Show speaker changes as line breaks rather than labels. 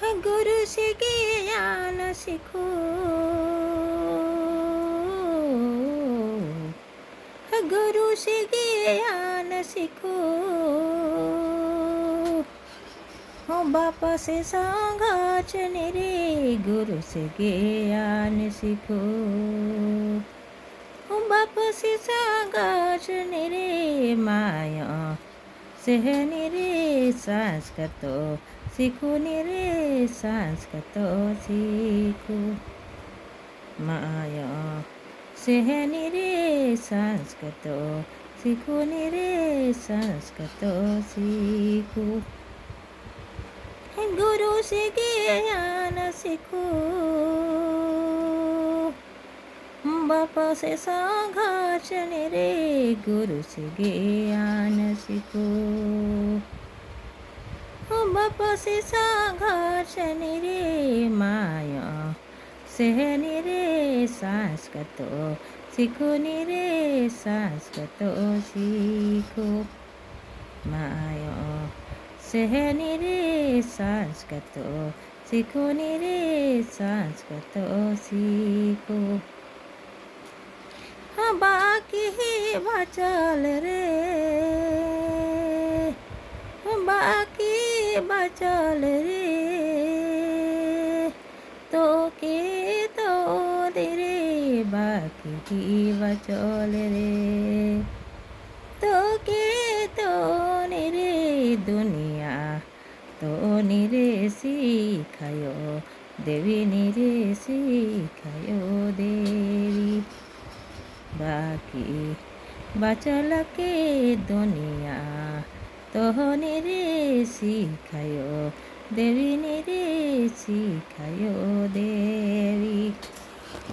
गुरु से ज्ञान सीखो, गुरु से ज्ञान सीखो, बाप से संगाचन रे गुरु से ज्ञान सीखो, बाप से संगाचन रे माया सहनी रे संस्कृत सीखो रे संस्कृत सीखो, माया सहनी रे संस्कृत सीखो रे संस्कृत सीखो, गुरु से ज्ञान सीखो, बाप से संघर्षण रे गुरु से ज्ञान सीखो, बाप से संघर्षण रे माया सहनी रे संस्कृत सीखो रे संस्कृत सीखो, माया सहनी रे संस्कृत सीखो रे संस्कृत सीखो, बाकी बचल रे, बाकी बचल रे, तो के तो दे रे बाकी बचल रे, तो के तो रे दुनिया तो निरे सिखायो देवी निरे सिखायो देवी, बाकी बचल के दुनिया तो निरे सिखायो देवी निरे सिखायो देवी।